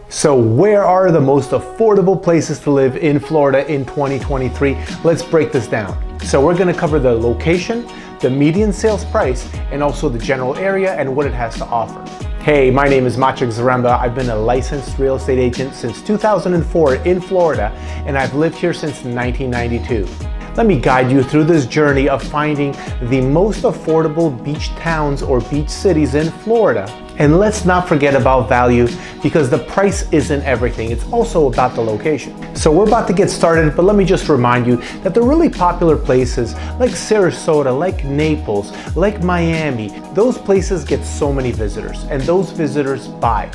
So where are the most affordable places to live in Florida in 2023? Let's break this down. So we're going to cover the location, the median sales price, and also the general area and what it has to offer. Hey, my name is Maciek Zaremba. I've been a licensed real estate agent since 2004 in Florida, and I've lived here since 1992. Let me guide you through this journey of finding the most affordable beach towns or beach cities in Florida. And let's not forget about value, because the price isn't everything. It's also about the location. So we're about to get started, but let me just remind you that the really popular places like Sarasota, like Naples, like Miami, those places get so many visitors, and those visitors buy.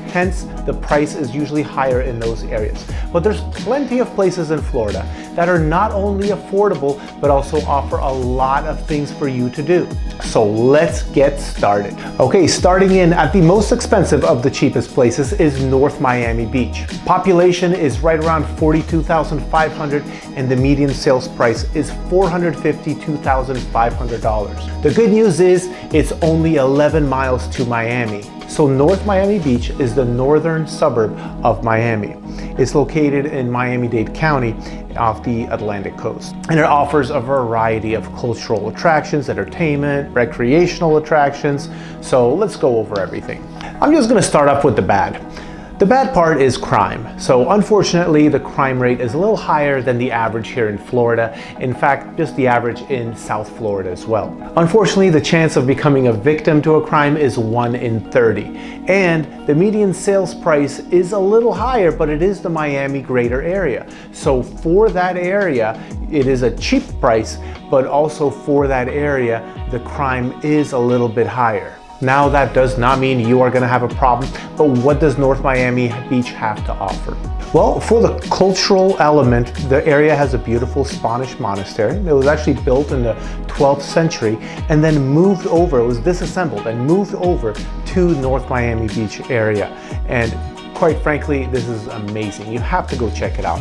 Hence, the price is usually higher in those areas. But there's plenty of places in Florida that are not only affordable, but also offer a lot of things for you to do. So let's get started. Okay, starting in at the most expensive of the cheapest places is North Miami Beach. Population is right around 42,500 and the median sales price is $452,500. The good news is it's only 11 miles to Miami. So North Miami Beach is the northern suburb of Miami. It's located in Miami-Dade County off the Atlantic coast. And it offers a variety of cultural attractions, entertainment, recreational attractions. So let's go over everything. I'm just gonna start off with the bad. The bad part is crime. So unfortunately, the crime rate is a little higher than the average here in Florida. In fact, just the average in South Florida as well. Unfortunately, the chance of becoming a victim to a crime is 1 in 30. And the median sales price is a little higher, but it is the Miami greater area. So for that area, it is a cheap price, but also for that area, the crime is a little bit higher. Now that does not mean you are going to have a problem, but what does North Miami Beach have to offer? Well, for the cultural element, the area has a beautiful Spanish monastery. It was actually built in the 12th century and then moved over, it was disassembled and moved over to North Miami Beach area. And quite frankly, this is amazing. You have to go check it out.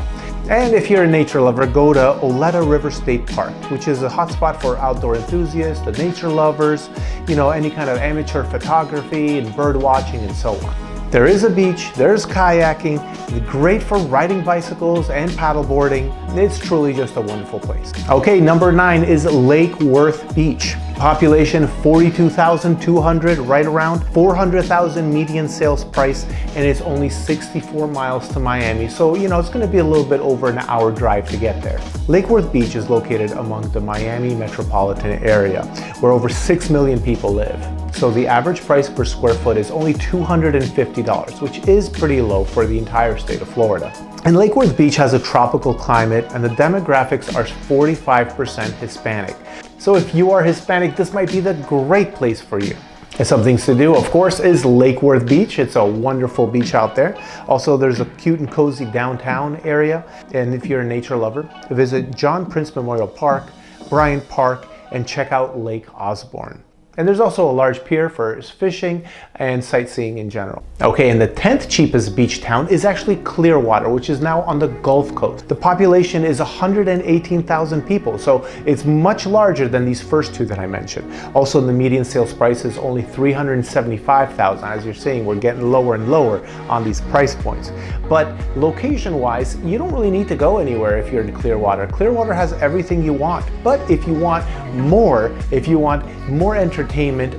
And if you're a nature lover, go to Oleta River State Park, which is a hotspot for outdoor enthusiasts, the nature lovers, any kind of amateur photography and bird watching and so on. There is a beach, there's kayaking, great for riding bicycles and paddleboarding. It's truly just a wonderful place. Okay, number 9 is Lake Worth Beach. Population 42,200, right around 400,000 median sales price, and it's only 64 miles to Miami. So, it's gonna be a little bit over an hour drive to get there. Lake Worth Beach is located among the Miami metropolitan area, where over 6 million people live. So the average price per square foot is only $250, which is pretty low for the entire state of Florida. And Lake Worth Beach has a tropical climate, and the demographics are 45% Hispanic. So if you are Hispanic, this might be the great place for you. And some things to do, of course, is Lake Worth Beach. It's a wonderful beach out there. Also, there's a cute and cozy downtown area. And if you're a nature lover, visit John Prince Memorial Park, Bryant Park, and check out Lake Osborne. And there's also a large pier for fishing and sightseeing in general. Okay, and the 10th cheapest beach town is actually Clearwater, which is now on the Gulf Coast. The population is 118,000 people, so it's much larger than these first two that I mentioned. Also, the median sales price is only $375,000. As you're seeing, we're getting lower and lower on these price points. But location-wise, you don't really need to go anywhere if you're in Clearwater. Clearwater has everything you want. But if you want more entertainment,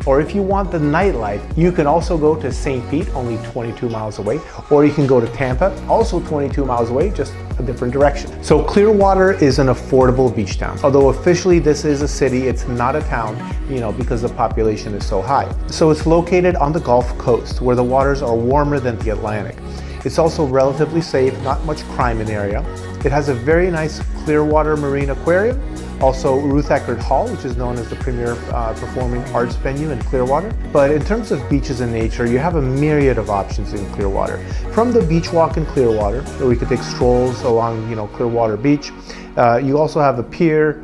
or if you want the nightlife, you can also go to St. Pete, only 22 miles away, or you can go to Tampa, also 22 miles away, just a different direction. So Clearwater is an affordable beach town. Although officially this is a city, it's not a town, because the population is so high. So it's located on the Gulf Coast, where the waters are warmer than the Atlantic. It's also relatively safe, not much crime in the area. It has a very nice Clearwater Marine Aquarium, also Ruth Eckerd Hall, which is known as the premier performing arts venue in Clearwater. But in terms of beaches and nature, you have a myriad of options in Clearwater. From the beach walk in Clearwater, where we could take strolls along, Clearwater Beach. You also have a pier,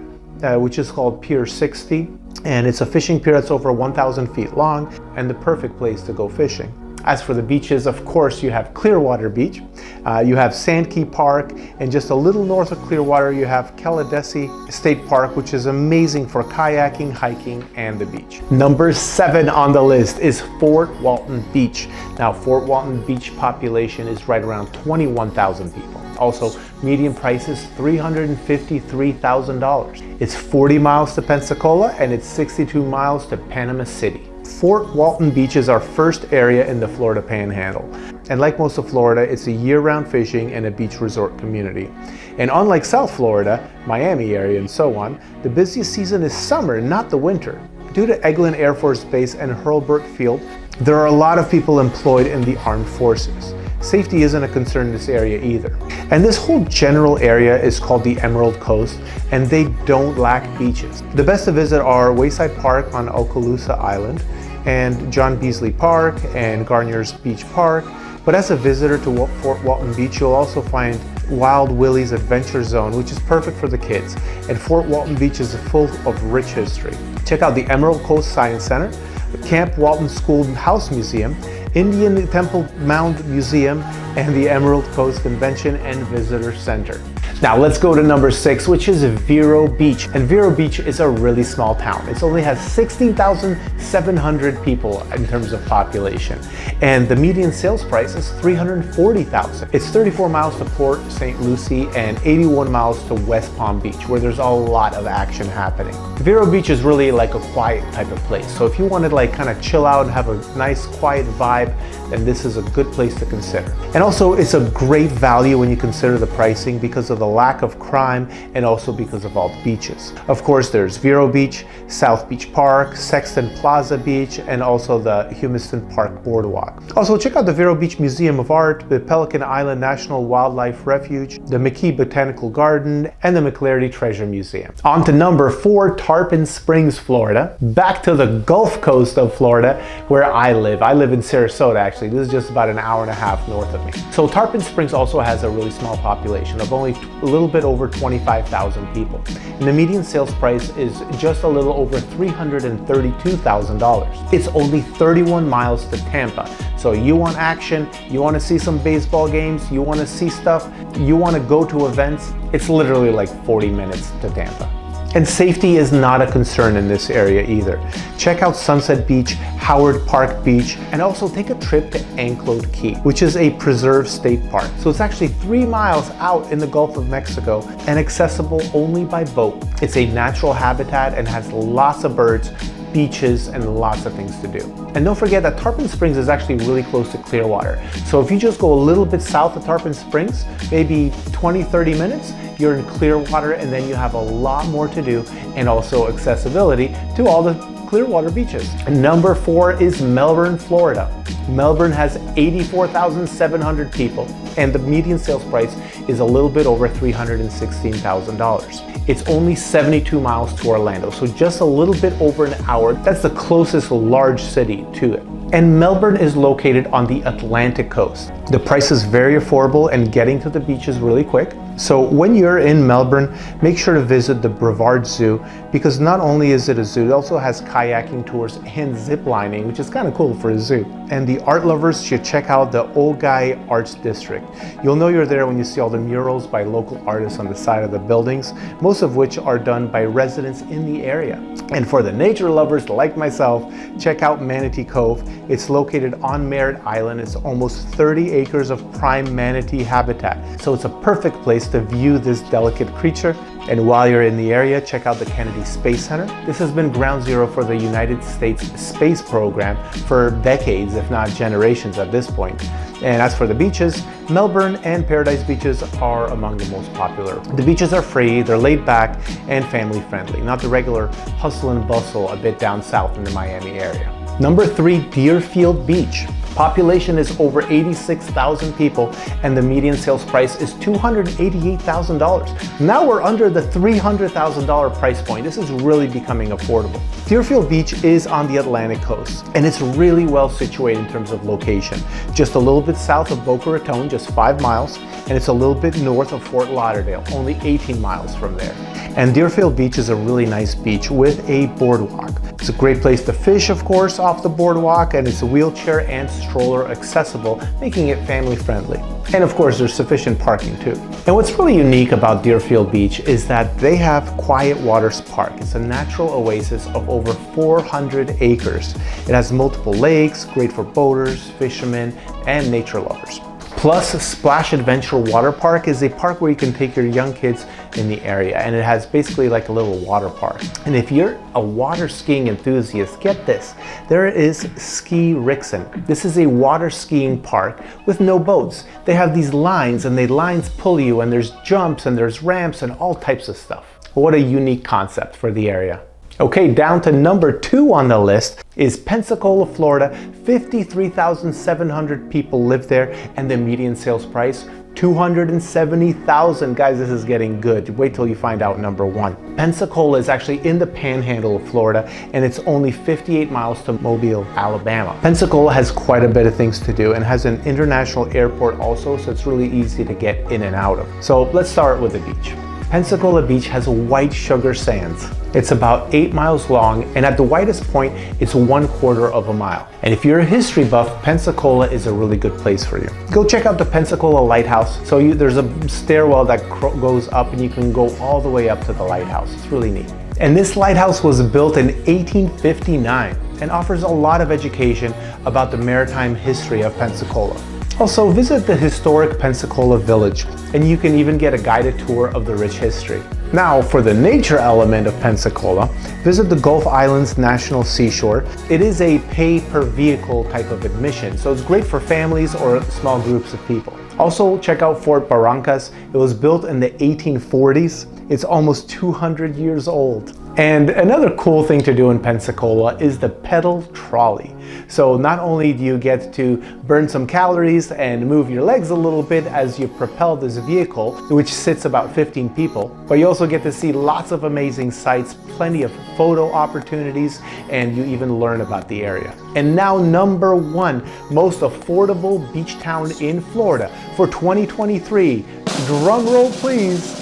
which is called Pier 60. And it's a fishing pier that's over 1,000 feet long and the perfect place to go fishing. As for the beaches, of course, you have Clearwater Beach, you have Sandkey Park, and just a little north of Clearwater, you have Kaladesi State Park, which is amazing for kayaking, hiking, and the beach. Number 7 on the list is Fort Walton Beach. Now, Fort Walton Beach population is right around 21,000 people. Also, median price is $353,000. It's 40 miles to Pensacola, and it's 62 miles to Panama City. Fort Walton Beach is our first area in the Florida Panhandle. And like most of Florida, it's a year-round fishing and a beach resort community. And unlike South Florida, Miami area and so on, the busiest season is summer, not the winter. Due to Eglin Air Force Base and Hurlburt Field, there are a lot of people employed in the armed forces. Safety isn't a concern in this area either. And this whole general area is called the Emerald Coast, and they don't lack beaches. The best to visit are Wayside Park on Okaloosa Island, and John Beasley Park and Garnier's Beach Park. But as a visitor to Fort Walton Beach, you'll also find Wild Willie's Adventure Zone, which is perfect for the kids. And Fort Walton Beach is full of rich history. Check out the Emerald Coast Science Center, the Camp Walton Schoolhouse Museum, Indian Temple Mound Museum, and the Emerald Coast Convention and Visitor Center. Now let's go to number 6, which is Vero Beach. And Vero Beach is a really small town. It only has 16,700 people in terms of population. And the median sales price is $340,000. It's 34 miles to Port St. Lucie and 81 miles to West Palm Beach, where there's a lot of action happening. Vero Beach is really like a quiet type of place. So if you wanted like kind of chill out and have a nice quiet vibe, then this is a good place to consider. And also it's a great value when you consider the pricing because of the lack of crime and also because of all the beaches. Of course, there's Vero Beach, South Beach Park, Sexton Plaza Beach, and also the Humiston Park Boardwalk. Also, check out the Vero Beach Museum of Art, the Pelican Island National Wildlife Refuge, the McKee Botanical Garden, and the McLarty Treasure Museum. On to number 4, Tarpon Springs, Florida. Back to the Gulf Coast of Florida, where I live. I live in Sarasota, actually. This is just about an hour and a half north of me. So Tarpon Springs also has a really small population of only a little bit over 25,000 people. And the median sales price is just a little over $332,000. It's only 31 miles to Tampa. So you want action, you want to see some baseball games, you want to see stuff, you want to go to events, it's literally like 40 minutes to Tampa. And safety is not a concern in this area either. Check out Sunset Beach, Howard Park Beach, and also take a trip to Anclote Key, which is a preserved state park. So it's actually 3 miles out in the Gulf of Mexico and accessible only by boat. It's a natural habitat and has lots of birds, beaches, and lots of things to do. And don't forget that Tarpon Springs is actually really close to Clearwater. So if you just go a little bit south of Tarpon Springs, maybe 20-30 minutes, you're in Clearwater, and then you have a lot more to do and also accessibility to all the Clearwater beaches. And number 4 is Melbourne, Florida. Melbourne has 84,700 people, and the median sales price is a little bit over $316,000. It's only 72 miles to Orlando, so just a little bit over an hour. That's the closest large city to it. And Melbourne is located on the Atlantic coast. The price is very affordable and getting to the beach is really quick. So when you're in Melbourne, make sure to visit the Brevard Zoo, because not only is it a zoo, it also has kayaking tours and zip lining, which is kind of cool for a zoo. And the art lovers should check out the Old Guy Arts District. You'll know you're there when you see all the murals by local artists on the side of the buildings, most of which are done by residents in the area. And for the nature lovers like myself, check out Manatee Cove. It's located on Merritt Island. It's almost 30 acres of prime manatee habitat. So it's a perfect place to view this delicate creature. And while you're in the area, check out the Kennedy Space Center. This has been ground zero for the United States space program for decades, if not generations at this point. And as for the beaches, Melbourne and Paradise beaches are among the most popular. The beaches are free, they're laid back, and family friendly, not the regular hustle and bustle a bit down south in the Miami area. Number 3, Deerfield Beach. Population is over 86,000 people, and the median sales price is $288,000. Now we're under the $300,000 price point. This is really becoming affordable. Deerfield Beach is on the Atlantic coast, and it's really well situated in terms of location. Just a little bit south of Boca Raton, just 5 miles, and it's a little bit north of Fort Lauderdale, only 18 miles from there. And Deerfield Beach is a really nice beach with a boardwalk. It's a great place to fish, of course, off the boardwalk, and it's wheelchair and stroller accessible, making it family friendly. And of course, there's sufficient parking too. And what's really unique about Deerfield Beach is that they have Quiet Waters Park. It's a natural oasis of over 400 acres. It has multiple lakes, great for boaters, fishermen, and nature lovers. Plus, Splash Adventure Water Park is a park where you can take your young kids in the area, and it has basically like a little water park. And if you're a water skiing enthusiast, get this, there is Ski Rixen. This is a water skiing park with no boats. They have these lines, and the lines pull you, and there's jumps and there's ramps and all types of stuff. What a unique concept for the area. Okay, down to number 2 on the list is Pensacola, Florida. 53,700 people live there, and the median sales price, $270,000. Guys, this is getting good. Wait till you find out number 1. Pensacola is actually in the panhandle of Florida, and it's only 58 miles to Mobile, Alabama. Pensacola has quite a bit of things to do and has an international airport also, so it's really easy to get in and out of. So let's start with the beach. Pensacola Beach has white sugar sands. It's about 8 miles long, and at the widest point, it's 1/4 of a mile. And if you're a history buff, Pensacola is a really good place for you. Go check out the Pensacola Lighthouse. So there's a stairwell that goes up, and you can go all the way up to the lighthouse. It's really neat. And this lighthouse was built in 1859 and offers a lot of education about the maritime history of Pensacola. Also, visit the historic Pensacola Village, and you can even get a guided tour of the rich history. Now, for the nature element of Pensacola, visit the Gulf Islands National Seashore. It is a pay-per-vehicle type of admission, so it's great for families or small groups of people. Also, check out Fort Barrancas. It was built in the 1840s. It's almost 200 years old. And another cool thing to do in Pensacola is the pedal trolley. So not only do you get to burn some calories and move your legs a little bit as you propel this vehicle, which sits about 15 people, but you also get to see lots of amazing sights, plenty of photo opportunities, and you even learn about the area. And now number 1, most affordable beach town in Florida for 2023. Drum roll, please.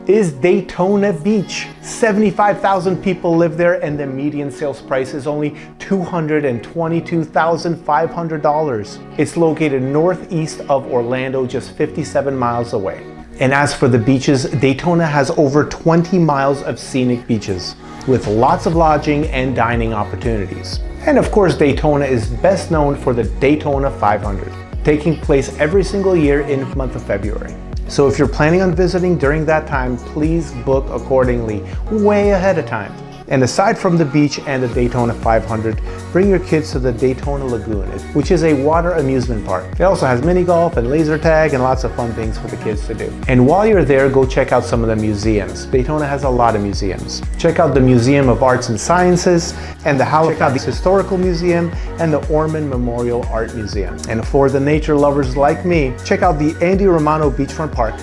Is Daytona Beach. 75,000 people live there, and the median sales price is only $222,500. It's located northeast of Orlando, just 57 miles away. And as for the beaches, Daytona has over 20 miles of scenic beaches with lots of lodging and dining opportunities. And of course, Daytona is best known for the Daytona 500, taking place every single year in the month of February. So if you're planning on visiting during that time, please book accordingly, way ahead of time. And aside from the beach and the Daytona 500, bring your kids to the Daytona Lagoon, which is a water amusement park. It also has mini golf and laser tag and lots of fun things for the kids to do. And while you're there, go check out some of the museums. Daytona has a lot of museums. Check out the Museum of Arts and Sciences and the Halifax Historical Museum and the Ormond Memorial Art Museum. And for the nature lovers like me, check out the Andy Romano Beachfront Park,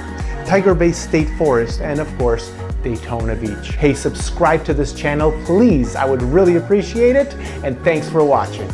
Tiger Bay State Forest, and of course, Daytona Beach. Hey, subscribe to this channel, please. I would really appreciate it. And thanks for watching.